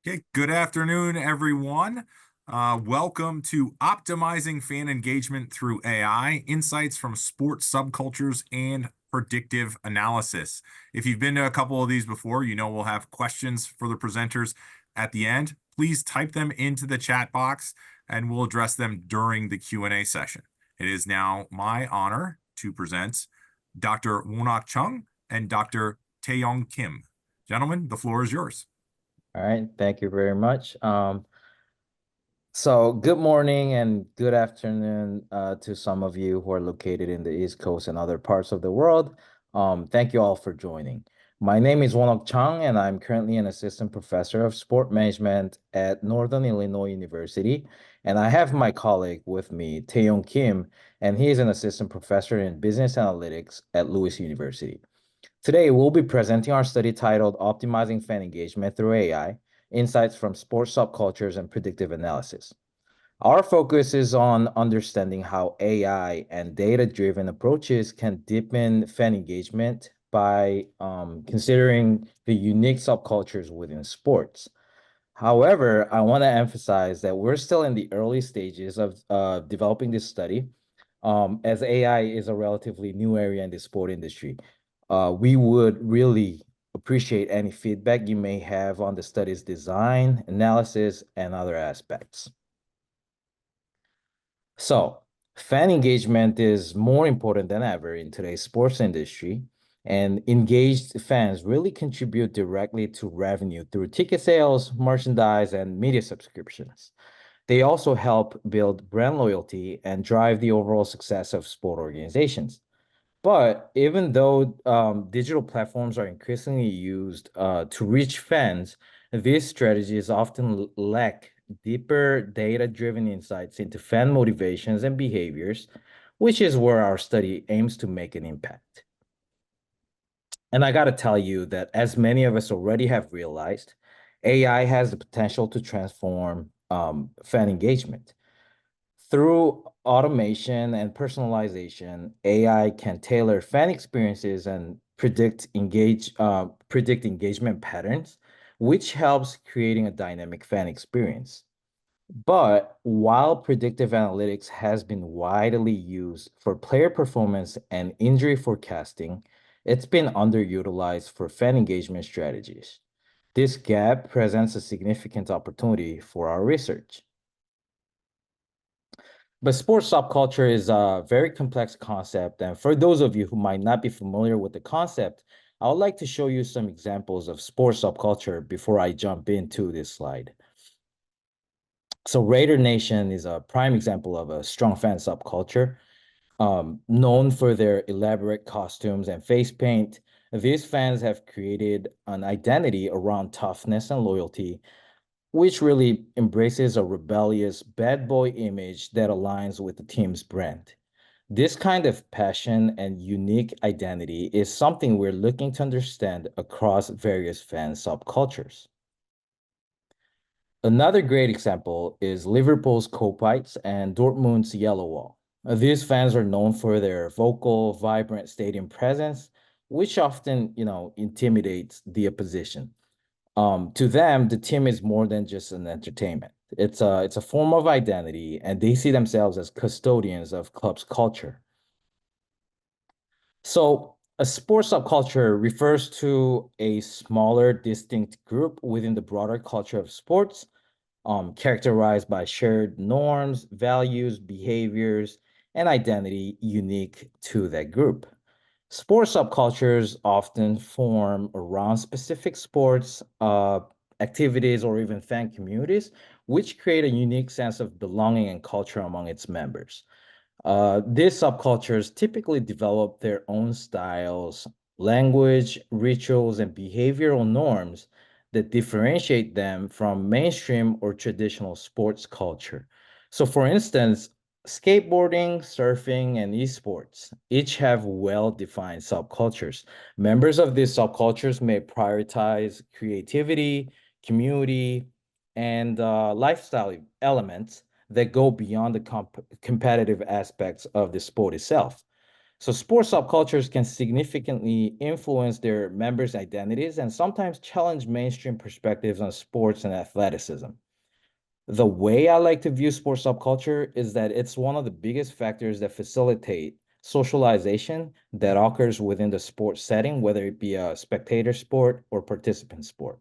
Okay, good afternoon, everyone. Welcome to Optimizing Fan Engagement Through AI, Insights from Sports Subcultures and Predictive Analysis. If you've been to a couple of these before, you know we'll have questions for the presenters at the end. Please type them into the chat box and we'll address them during the Q&A session. It is now my honor to present Dr. Wonok Chung and Dr. Taeyong Kim. Gentlemen, the floor is yours. All right, thank you very much. So good morning and good afternoon to some of you who are located in the East Coast and other parts of the world. Thank you all for joining. My name is Wonok Chang, and I'm currently an assistant professor of sport management at Northern Illinois University. And I have my colleague with me, Taeyong Kim, and he is an assistant professor in business analytics at Lewis University. Today, we'll be presenting our study titled Optimizing Fan Engagement Through AI, Insights from Sports Subcultures and Predictive Analysis. Our focus is on understanding how AI and data-driven approaches can deepen fan engagement by considering the unique subcultures within sports. However, I want to emphasize that we're still in the early stages of developing this study, as AI is a relatively new area in the sport industry. We would really appreciate any feedback you may have on the study's design, analysis, and other aspects. So, fan engagement is more important than ever in today's sports industry, and engaged fans really contribute directly to revenue through ticket sales, merchandise, and media subscriptions. They also help build brand loyalty and drive the overall success of sport organizations. But even though digital platforms are increasingly used to reach fans, these strategies often lack deeper data-driven insights into fan motivations and behaviors, which is where our study aims to make an impact. And I got to tell you that as many of us already have realized, AI has the potential to transform fan engagement. Through automation and personalization, AI can tailor fan experiences and predict engagement patterns, which helps creating a dynamic fan experience. But while predictive analytics has been widely used for player performance and injury forecasting, it's been underutilized for fan engagement strategies. This gap presents a significant opportunity for our research. But sports subculture is a very complex concept. And for those of you who might not be familiar with the concept, I would like to show you some examples of sports subculture before I jump into this slide. So Raider Nation is a prime example of a strong fan subculture, known for their elaborate costumes and face paint. These fans have created an identity around toughness and loyalty, which really embraces a rebellious bad boy image that aligns with the team's brand. This kind of passion and unique identity is something we're looking to understand across various fan subcultures. Another great example is Liverpool's Copites and Dortmund's Yellow Wall. These fans are known for their vocal, vibrant stadium presence, which often, intimidates the opposition. To them, the team is more than just an entertainment. It's a form of identity, and they see themselves as custodians of club's culture. So a sports subculture refers to a smaller, distinct group within the broader culture of sports, characterized by shared norms, values, behaviors, and identity unique to that group. Sports subcultures often form around specific sports, activities, or even fan communities, which create a unique sense of belonging and culture among its members. These subcultures typically develop their own styles, language, rituals, and behavioral norms that differentiate them from mainstream or traditional sports culture. So, for instance, skateboarding, surfing, and esports each have well-defined subcultures. Members of these subcultures may prioritize creativity, community, and lifestyle elements that go beyond the competitive aspects of the sport itself. So sports subcultures can significantly influence their members' identities and sometimes challenge mainstream perspectives on sports and athleticism. The way I like to view sports subculture is that it's one of the biggest factors that facilitate socialization that occurs within the sports setting, whether it be a spectator sport or participant sport.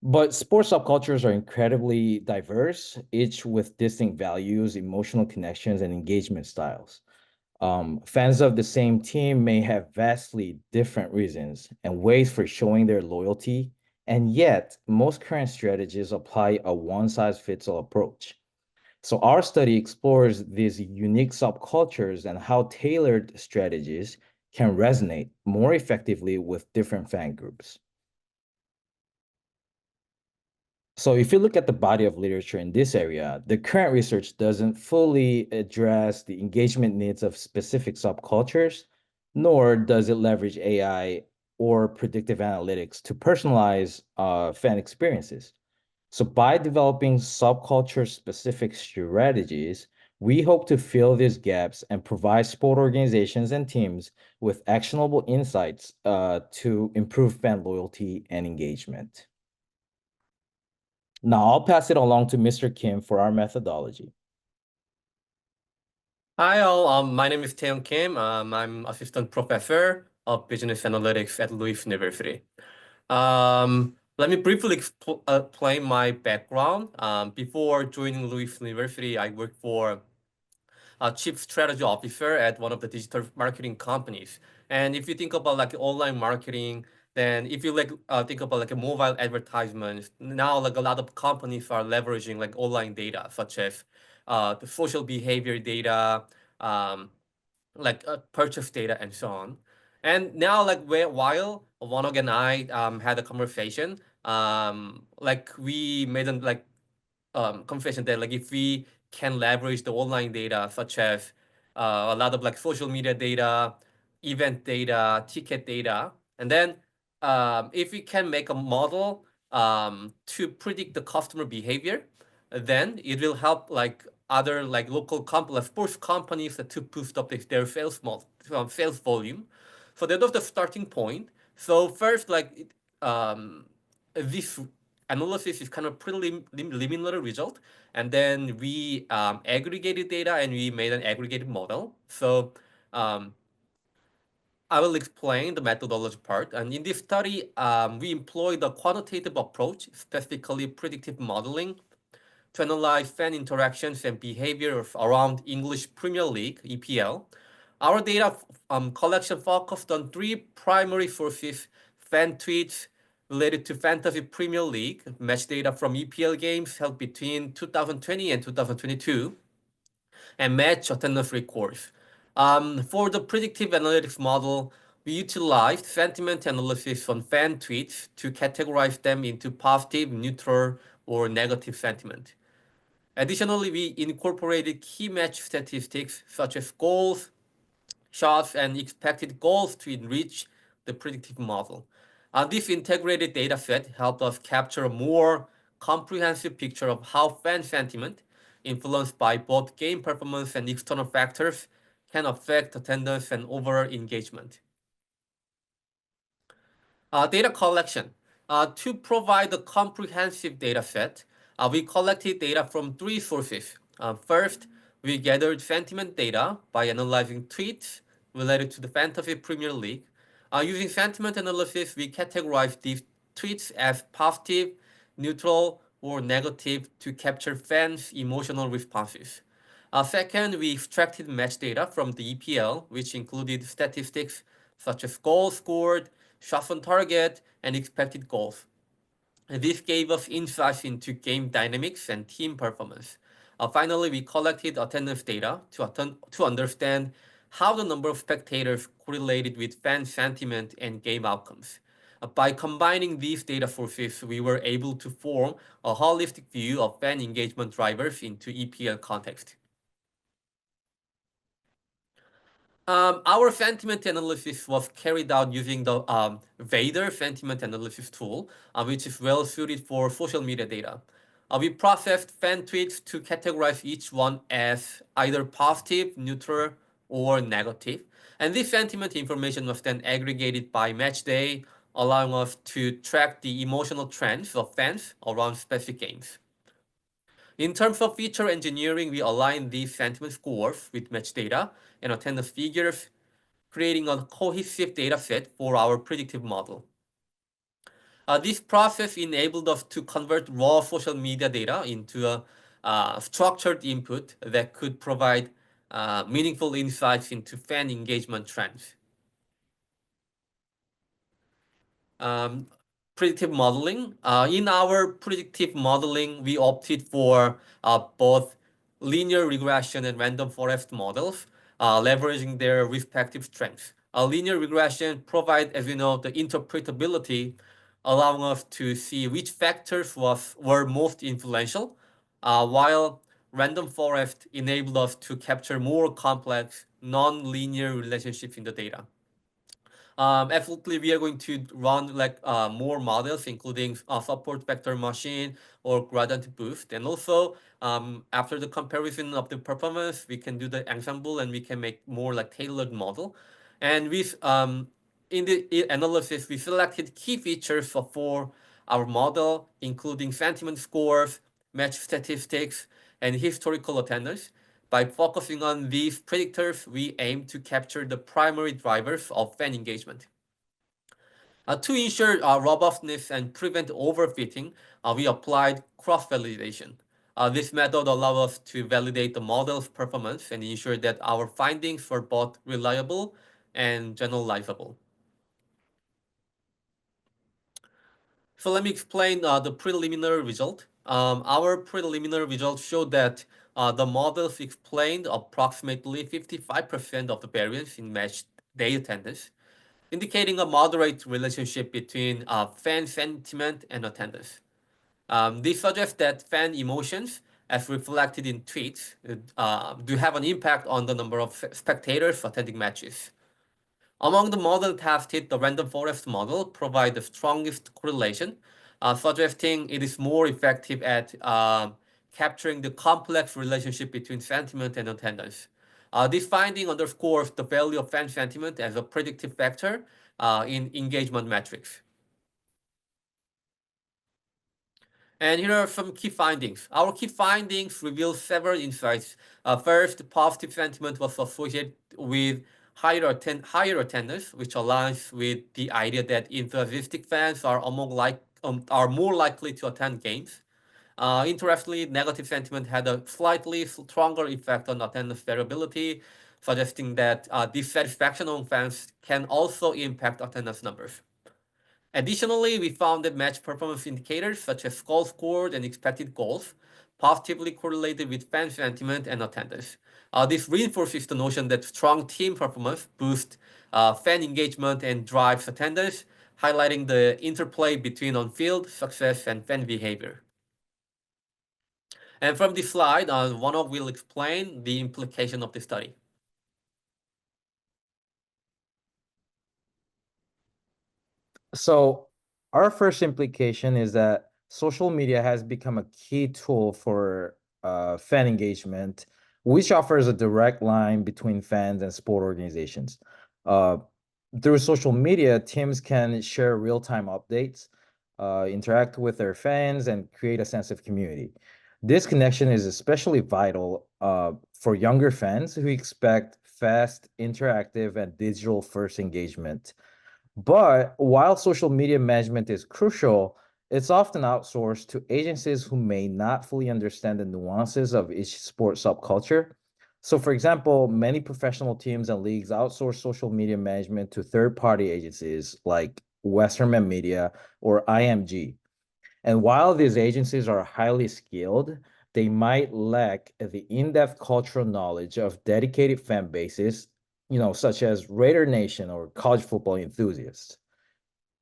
But sports subcultures are incredibly diverse, each with distinct values, emotional connections, and engagement styles. Fans of the same team may have vastly different reasons and ways for showing their loyalty, and yet most current strategies apply a one-size-fits-all approach. So our study explores these unique subcultures and how tailored strategies can resonate more effectively with different fan groups. So if you look at the body of literature in this area, the current research doesn't fully address the engagement needs of specific subcultures, nor does it leverage AI or predictive analytics to personalize fan experiences. So by developing subculture specific strategies, we hope to fill these gaps and provide sport organizations and teams with actionable insights to improve fan loyalty and engagement. Now I'll pass it along to Mr. Kim for our methodology. Hi all, my name is Taeyong Kim. I'm assistant professor of business analytics at Louis University. Let me briefly explain my background. Before joining Louis University, I worked for a chief strategy officer at one of the digital marketing companies. And if you think about like online marketing, then if you like think about like a mobile advertisements, now like a lot of companies are leveraging like online data, such as the social behavior data, um, like purchase data and so on. And now like while Wanok and I had a conversation, like we made an like conversation that like if we can leverage the online data such as a lot of like social media data, event data, ticket data, and then if we can make a model to predict the customer behavior, then it will help like other like local like sports companies to boost up their sales volume. So that was the starting point. So first, like this analysis is kind of pretty liminal result, and then we aggregated data and we made an aggregated model. So um, I will explain the methodology part. And in this study, we employed a quantitative approach, specifically predictive modeling, to analyze fan interactions and behavior around English Premier League (EPL). Our data collection focused on three primary sources: fan tweets related to Fantasy Premier League, match data from EPL games held between 2020 and 2022, and match attendance records. For the predictive analytics model, we utilized sentiment analysis on fan tweets to categorize them into positive, neutral, or negative sentiment. Additionally, we incorporated key match statistics such as goals, shots, and expected goals to enrich the predictive model. This integrated data set helped us capture a more comprehensive picture of how fan sentiment, influenced by both game performance and external factors, can affect attendance and overall engagement. Data collection. To provide a comprehensive data set, we collected data from three sources. First, we gathered sentiment data by analyzing tweets related to the Fantasy Premier League. Using sentiment analysis, we categorized these tweets as positive, neutral, or negative to capture fans' emotional responses. Second, we extracted match data from the EPL, which included statistics such as goals scored, shots on target, and expected goals. This gave us insights into game dynamics and team performance. Finally, we collected attendance data to understand how the number of spectators correlated with fan sentiment and game outcomes. By combining these data sources, we were able to form a holistic view of fan engagement drivers into EPL context. Our sentiment analysis was carried out using the Vader sentiment analysis tool, which is well suited for social media data. We processed fan tweets to categorize each one as either positive, neutral, or negative. And this sentiment information was then aggregated by match day, allowing us to track the emotional trends of fans around specific games. In terms of feature engineering, we aligned these sentiment scores with match data and attendance figures, creating a cohesive data set for our predictive model. This process enabled us to convert raw social media data into a structured input that could provide meaningful insights into fan engagement trends. Predictive modeling. In our predictive modeling, we opted for both linear regression and random forest models, leveraging their respective strengths. Linear regression provides, as you know, the interpretability, allowing us to see which factors were most influential, while random forest enabled us to capture more complex, non-linear relationships in the data. Absolutely, we are going to run like more models, including support vector machine or gradient boost. And also, after the comparison of the performance, we can do the ensemble and we can make more like tailored model. And with in the analysis, we selected key features for our model, including sentiment scores, match statistics, and historical attendance. By focusing on these predictors, we aim to capture the primary drivers of fan engagement. To ensure robustness and prevent overfitting, we applied cross-validation. This method allows us to validate the model's performance and ensure that our findings were both reliable and generalizable. So let me explain the preliminary result. Our preliminary results showed that the models explained approximately 55% of the variance in match day attendance, indicating a moderate relationship between fan sentiment and attendance. This suggests that fan emotions, as reflected in tweets, do have an impact on the number of spectators attending matches. Among the model tested, the random forest model provides the strongest correlation, suggesting it is more effective at capturing the complex relationship between sentiment and attendance. This finding underscores the value of fan sentiment as a predictive factor in engagement metrics. And here are some key findings. Our key findings reveal several insights. First, positive sentiment was associated with higher attendance, which aligns with the idea that enthusiastic fans are more likely to attend games. Interestingly, negative sentiment had a slightly stronger effect on attendance variability, suggesting that dissatisfaction among fans can also impact attendance numbers. Additionally, we found that match performance indicators such as goals scored and expected goals positively correlated with fan sentiment and attendance. This reinforces the notion that strong team performance boosts fan engagement and drives attendance, highlighting the interplay between on-field success and fan behavior. And from this slide, Wonok will explain the implication of the study. So our first implication is that social media has become a key tool for fan engagement, which offers a direct line between fans and sport organizations. Through social media, teams can share real-time updates, interact with their fans, and create a sense of community. This connection is especially vital for younger fans who expect fast, interactive, and digital-first engagement. But while social media management is crucial, it's often outsourced to agencies who may not fully understand the nuances of each sport subculture. So, for example, many professional teams and leagues outsource social media management to third-party agencies like Westerman Media or IMG. And while these agencies are highly skilled, they might lack the in-depth cultural knowledge of dedicated fan bases, such as Raider Nation or college football enthusiasts.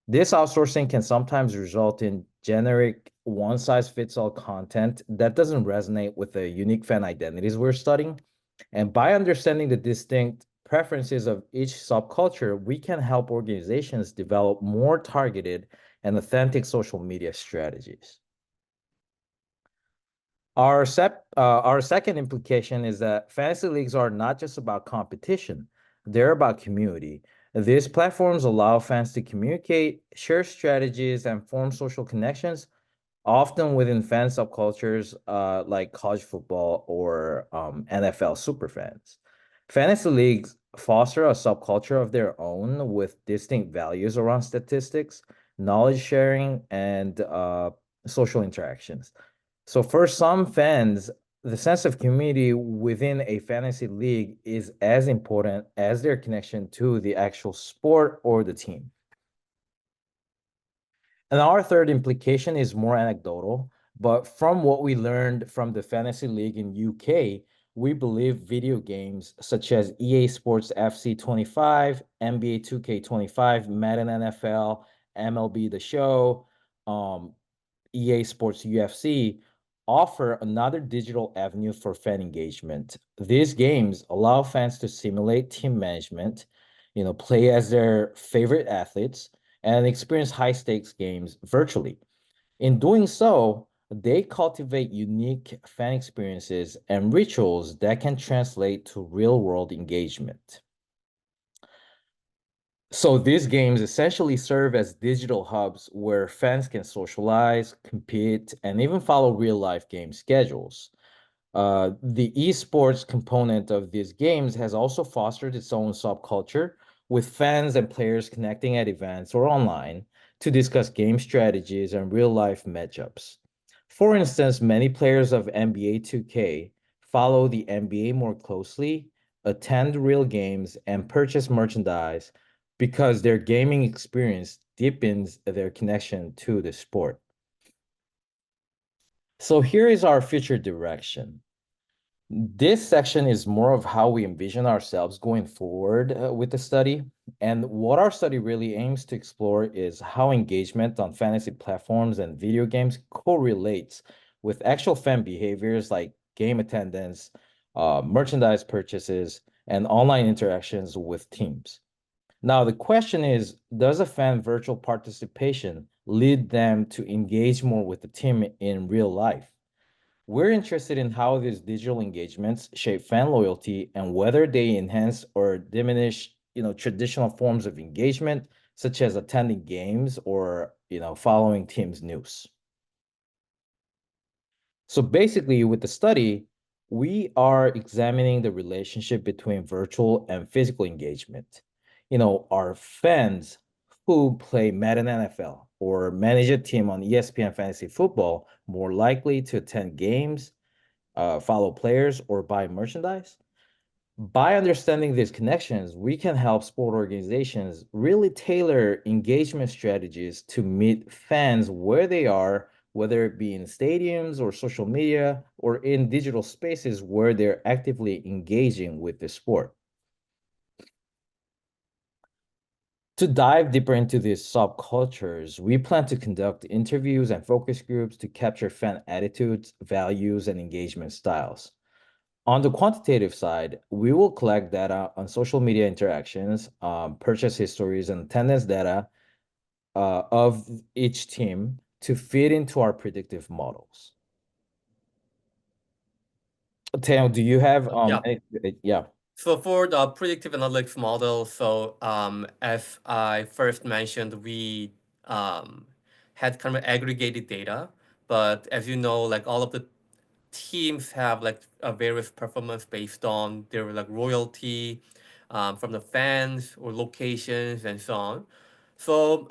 This outsourcing can sometimes result in generic one-size-fits-all content that doesn't resonate with the unique fan identities we're studying. And by understanding the distinct preferences of each subculture, we can help organizations develop more targeted and authentic social media strategies. Our second implication is that fantasy leagues are not just about competition, they're about community. These platforms allow fans to communicate, share strategies, and form social connections, often within fan subcultures like college football or NFL superfans. Fantasy leagues foster a subculture of their own with distinct values around statistics, knowledge sharing, and social interactions. So for some fans, the sense of community within a fantasy league is as important as their connection to the actual sport or the team. And our third implication is more anecdotal, but from what we learned from the Fantasy League in UK, we believe video games such as EA Sports FC 25, NBA 2K25, Madden NFL, MLB The Show, EA Sports UFC offer another digital avenue for fan engagement. These games allow fans to simulate team management, play as their favorite athletes, and experience high stakes games virtually. In doing so, they cultivate unique fan experiences and rituals that can translate to real world engagement. So these games essentially serve as digital hubs where fans can socialize, compete, and even follow real life game schedules. The esports component of these games has also fostered its own subculture, with fans and players connecting at events or online to discuss game strategies and real life matchups. For instance, many players of NBA 2K follow the NBA more closely, attend real games, and purchase merchandise because their gaming experience deepens their connection to the sport. So here is our future direction. This section is more of how we envision ourselves going forward with the study. And what our study really aims to explore is how engagement on fantasy platforms and video games correlates with actual fan behaviors like game attendance, merchandise purchases, and online interactions with teams. Now, the question is, does a fan virtual participation lead them to engage more with the team in real life? We're interested in how these digital engagements shape fan loyalty and whether they enhance or diminish, traditional forms of engagement, such as attending games or, following teams' news. So basically, with the study, we are examining the relationship between virtual and physical engagement. Are fans who play Madden NFL or manage a team on ESPN Fantasy Football more likely to attend games, follow players, or buy merchandise? By understanding these connections, we can help sport organizations really tailor engagement strategies to meet fans where they are, whether it be in stadiums or social media or in digital spaces where they're actively engaging with the sport. To dive deeper into these subcultures, we plan to conduct interviews and focus groups to capture fan attitudes, values, and engagement styles. On the quantitative side, we will collect data on social media interactions, purchase histories, and attendance data of each team to feed into our predictive models. Teo, do you have Yeah. yeah. So for the predictive analytics model, as I first mentioned, we had kind of aggregated data, but as you know, like all of the teams have like a various performance based on their like royalty from the fans or locations and so on. So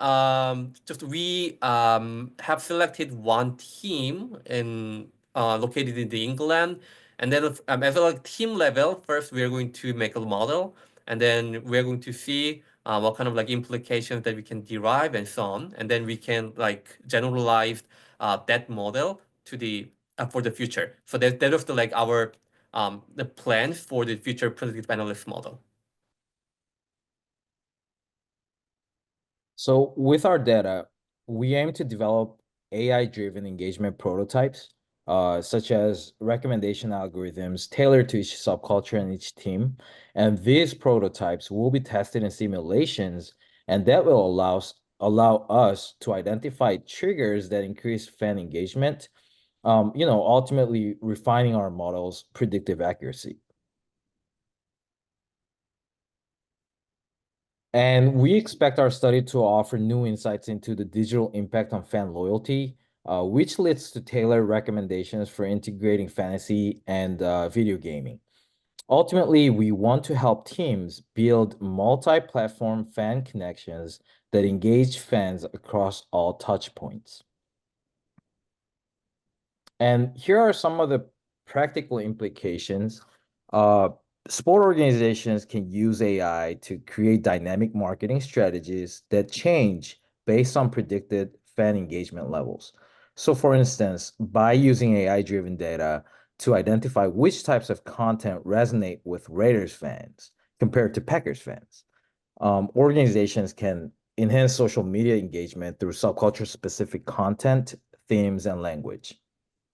just we have selected one team in located in the England, and then as a like team level, first we are going to make a model, and then we're going to see what kind of like implications that we can derive and so on, and then we can like generalize that model to the for the future. So that was the like our the plans for the future predictive analytics model. So with our data, we aim to develop AI-driven engagement prototypes, such as recommendation algorithms tailored to each subculture and each team. And these prototypes will be tested in simulations, and that will allow us to identify triggers that increase fan engagement, ultimately refining our model's predictive accuracy. And we expect our study to offer new insights into the digital impact on fan loyalty, which leads to tailored recommendations for integrating fantasy and video gaming. Ultimately, we want to help teams build multi-platform fan connections that engage fans across all touch points. And here are some of the practical implications. Uh, Sport organizations can use AI to create dynamic marketing strategies that change based on predicted fan engagement levels. So, for instance, by using AI-driven data to identify which types of content resonate with Raiders fans compared to Packers fans, organizations can enhance social media engagement through subculture-specific content, themes, and language.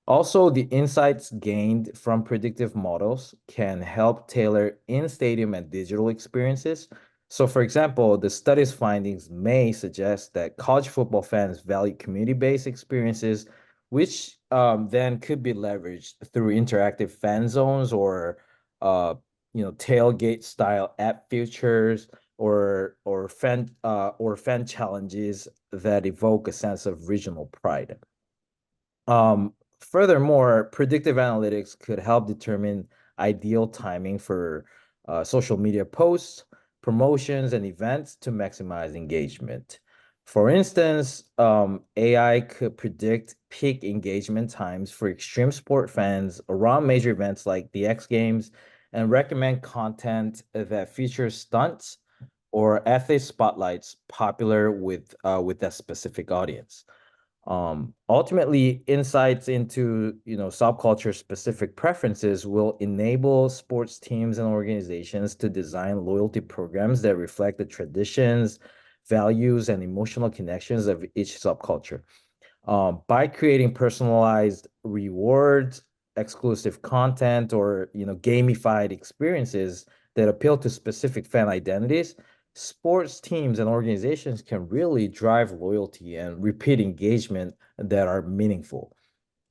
Also, the insights gained from predictive models can help tailor in-stadium and digital experiences. So, for example, the study's findings may suggest that college football fans value community-based experiences, which then could be leveraged through interactive fan zones or tailgate-style app features or fan challenges that evoke a sense of regional pride. Furthermore, predictive analytics could help determine ideal timing for social media posts, promotions, and events to maximize engagement. For instance, AI could predict peak engagement times for extreme sport fans around major events like the X Games and recommend content that features stunts or athlete spotlights popular with that specific audience. Ultimately, insights into subculture specific preferences will enable sports teams and organizations to design loyalty programs that reflect the traditions, values, and emotional connections of each subculture. By creating personalized rewards, exclusive content, or gamified experiences that appeal to specific fan identities, sports teams and organizations can really drive loyalty and repeat engagement that are meaningful.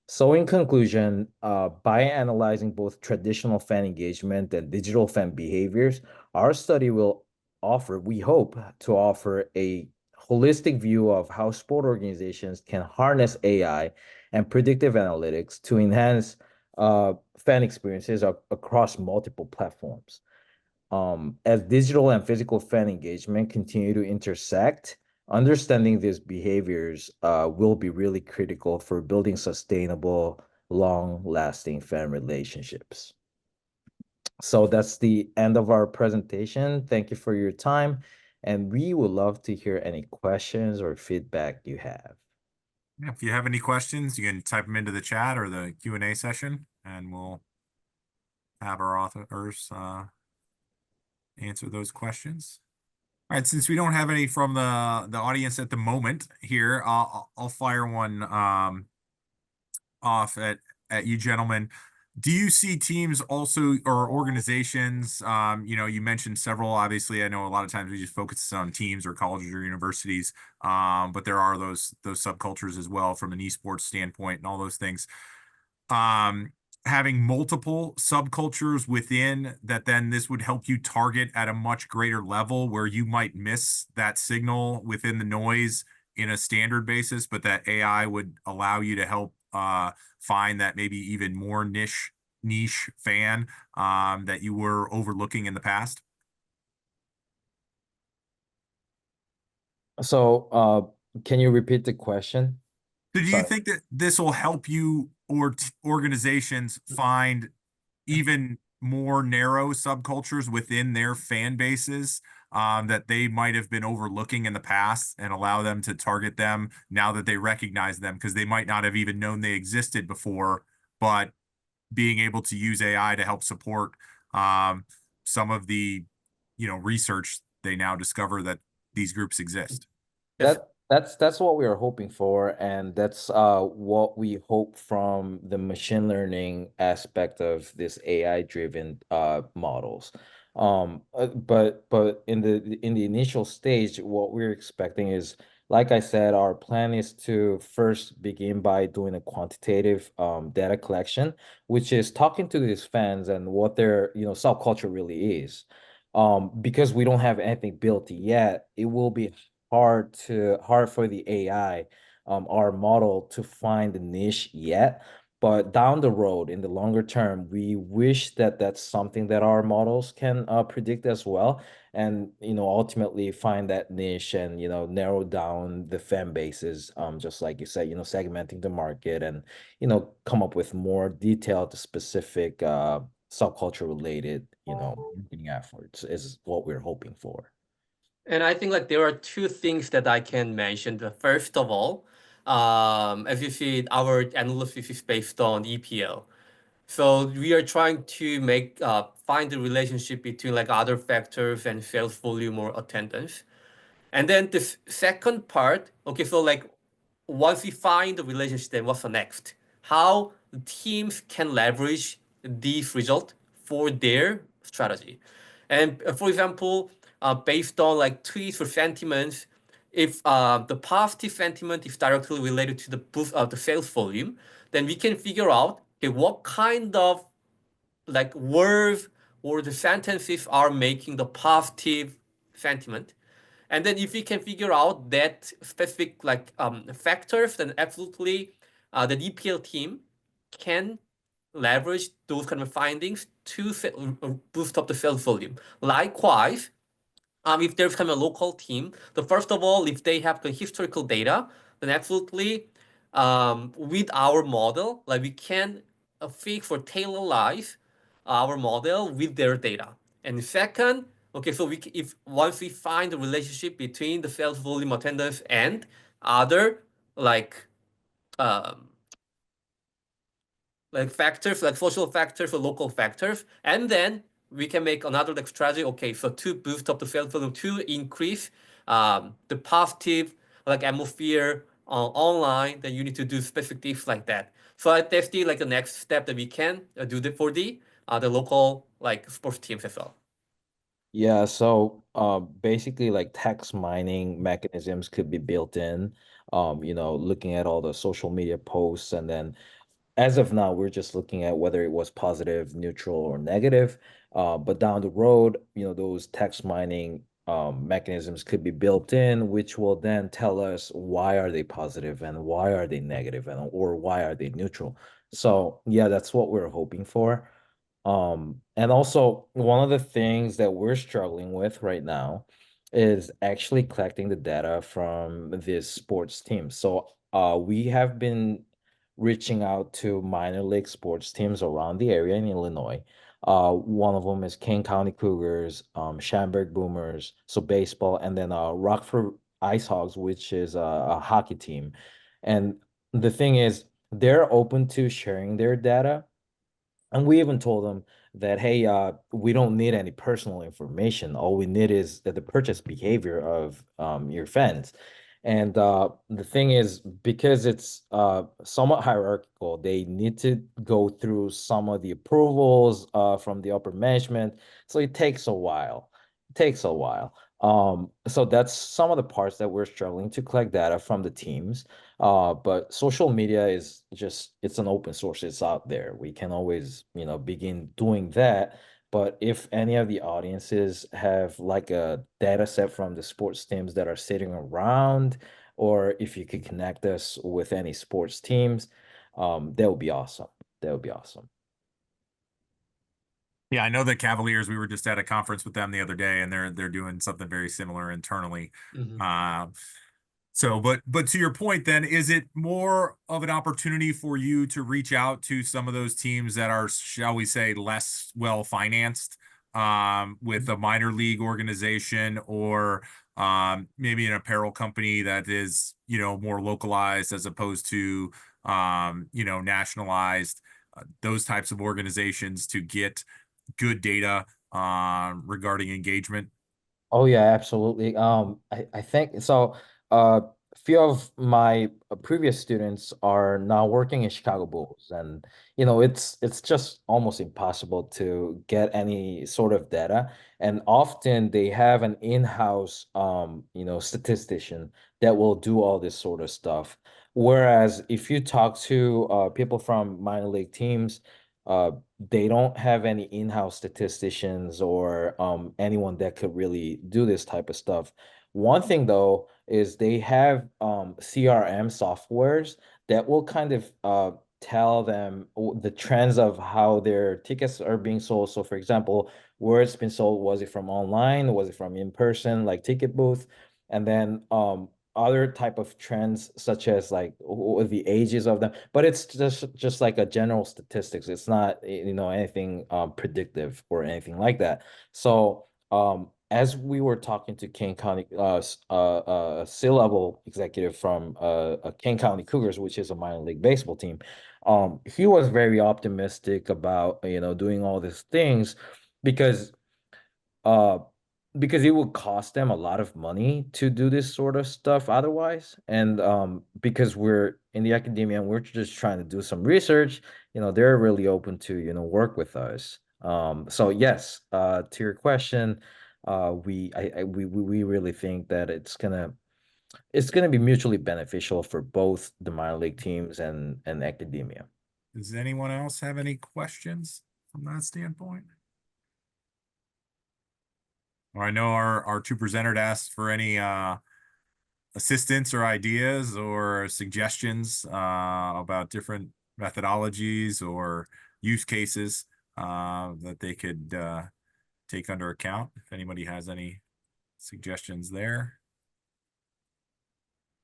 So, in conclusion, by analyzing both traditional fan engagement and digital fan behaviors, our study will offer, we hope to offer a holistic view of how sport organizations can harness AI and predictive analytics to enhance fan experiences across multiple platforms. As digital and physical fan engagement continue to intersect, understanding these behaviors will be really critical for building sustainable, long-lasting fan relationships. So that's the end of our presentation. Thank you for your time, and we would love to hear any questions or feedback you have. Yeah, if you have any questions, you can type them into the chat or the Q&A session, and we'll have our authors answer those questions. All right, since we don't have any from the audience at the moment here, I'll fire one off at you gentlemen. Do you see teams also or organizations? You mentioned several. Obviously, I know a lot of times we just focus on teams or colleges or universities, but there are those subcultures as well from an esports standpoint and all those things. Having multiple subcultures within that, then this would help you target at a much greater level where you might miss that signal within the noise in a standard basis, but that AI would allow you to help find that maybe even more niche fan that you were overlooking in the past. So, can you repeat the question? So do you Sorry. think that this will help you or organizations find even more narrow subcultures within their fan bases that they might have been overlooking in the past and allow them to target them now that they recognize them because they might not have even known they existed before, but being able to use AI to help support some of the research, they now discover that these groups exist. If That's what we are hoping for, and that's what we hope from the machine learning aspect of this AI-driven models. But in the initial stage, what we're expecting is Like I said, our plan is to first begin by doing a quantitative data collection, which is talking to these fans and what their, subculture really is. Because we don't have anything built yet, it will be hard for the AI, our model, to find the niche yet. But down the road, in the longer term, we wish that that's something that our models can predict as well, and ultimately find that niche and narrow down the fan bases, just like you said, segmenting the market and come up with more detailed, specific subculture related marketing efforts is what we're hoping for. And I think like there are two things that I can mention. The first of all, as you see, our analysis is based on EPL. So we are trying to make find the relationship between like other factors and sales volume or attendance. And then the second part, okay, so like once we find the relationship, then what's the next? How the teams can leverage these results for their strategy. And for example, based on like tweets or sentiments, if the positive sentiment is directly related to the boost of the sales volume, then we can figure out, okay, what kind of like words or the sentences are making the positive sentiment. And then if we can figure out that specific like factors, then absolutely the DPL team can leverage those kind of findings to boost up the sales volume. Likewise, if there's kind of a local team, the first of all, if they have the historical data, then absolutely, with our model, like we can fix or tailorize our model with their data. And second, okay, so if once we find the relationship between the sales volume attendance and other like um, like factors, like social factors or local factors, and then we can make another like strategy. Okay, so to boost up the sales volume, to increase the positive like atmosphere online, then you need to do specific things like that. So that's the like the next step that we can do for the local like sports teams as well. Yeah, so basically like text mining mechanisms could be built in, looking at all the social media posts, and then as of now, we're just looking at whether it was positive, neutral, or negative. But down the road, those text mining mechanisms could be built in, which will then tell us why are they positive and why are they negative, and or why are they neutral. So yeah, that's what we're hoping for. And also one of the things that we're struggling with right now is actually collecting the data from this sports team. So we have been reaching out to minor league sports teams around the area in Illinois. One of them is Kane County Cougars, Schaumburg Boomers, so baseball, and then Rockford Ice Hogs, which is a hockey team. And the thing is, they're open to sharing their data, and we even told them that, hey, we don't need any personal information. All we need is the purchase behavior of your fans. And the thing is, because it's somewhat hierarchical, they need to go through some of the approvals from the upper management. So it takes a while. It takes a while. So that's some of the parts that we're struggling to collect data from the teams. But social media is just, it's an open source, it's out there. We can always, begin doing that. But if any of the audiences have like a data set from the sports teams that are sitting around, or if you could connect us with any sports teams, that would be awesome. That would be awesome. Yeah, I know the Cavaliers. We were just at a conference with them the other day, and they're doing something very similar internally. Mhm. So, but to your point, then, is it more of an opportunity for you to reach out to some of those teams that are, shall we say, less well financed, with a minor league organization, or maybe an apparel company that is, more localized as opposed to, nationalized, those types of organizations to get good data regarding engagement? Oh yeah, absolutely. I think so. few of my previous students are now working in Chicago Bulls, and it's just almost impossible to get any sort of data. And often they have an in-house statistician that will do all this sort of stuff. Whereas if you talk to people from minor league teams, uh, they don't have any in-house statisticians or anyone that could really do this type of stuff. One thing though is they have CRM softwares that will kind of tell them the trends of how their tickets are being sold. So for example, where it's been sold, was it from online? Was it from in person, like ticket booth? And then other type of trends such as like the ages of them, but it's just like a general statistics. It's not anything predictive or anything like that. So as we were talking to Kane County C-level executive from Kane County Cougars, which is a minor league baseball team, he was very optimistic about doing all these things because uh because it would cost them a lot of money to do this sort of stuff otherwise. And because we're in the academia and we're just trying to do some research, they're really open to work with us. So yes, to your question, we really think that it's gonna be mutually beneficial for both the minor league teams and academia. Does anyone else have any questions from that standpoint? Or I know our two presenters asked for any assistance or ideas or suggestions about different methodologies or use cases that they could take under account. If anybody has any suggestions there.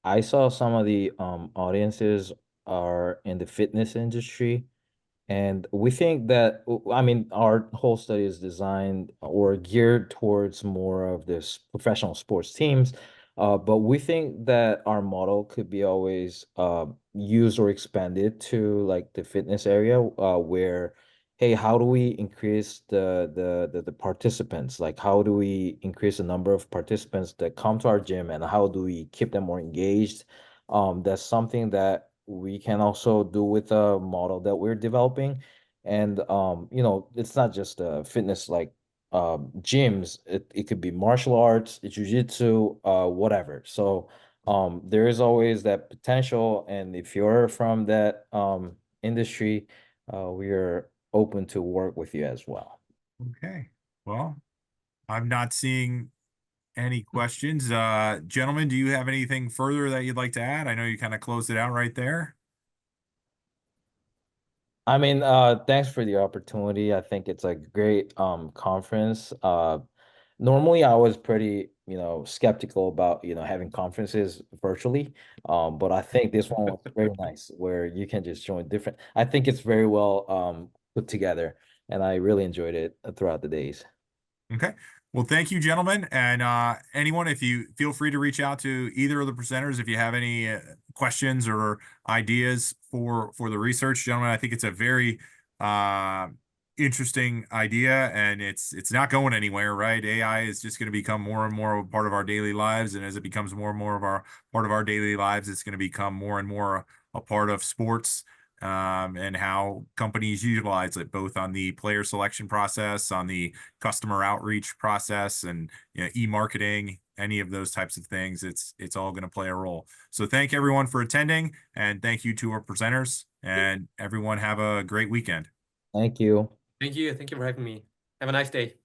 I saw some of the audiences are in the fitness industry. And we think that, I mean, our whole study is designed or geared towards more of this professional sports teams. But we think that our model could be always used or expanded to like the fitness area, where, hey, how do we increase the participants? Like, how do we increase the number of participants that come to our gym, and how do we keep them more engaged? That's something that we can also do with a model that we're developing. And it's not just fitness like gyms. It could be martial arts, jiu-jitsu, whatever. So there is always that potential. And if you're from that industry, we are open to work with you as well. Okay. Well, I'm not seeing any questions. Gentlemen, do you have anything further that you'd like to add? I know you kind of closed it out right there. I mean, thanks for the opportunity. I think it's a great conference. Normally I was pretty, skeptical about, having conferences virtually. But I think this one was very nice where you can just join different. I think it's very well put together, and I really enjoyed it throughout the days. Okay. Well, thank you, gentlemen. And anyone, if you feel free to reach out to either of the presenters if you have any questions or ideas for the research, gentlemen. I think it's a very uh, interesting idea, and it's not going anywhere, right? AI is just going to become more and more a part of our daily lives, and as it becomes more and more of our part of our daily lives, it's going to become more and more a part of sports. And how companies utilize it, both on the player selection process, on the customer outreach process, and e-marketing, any of those types of things. It's all going to play a role. So thank everyone for attending, and thank you to our presenters, and everyone have a great weekend. Thank you. Thank you. Thank you for having me. Have a nice day.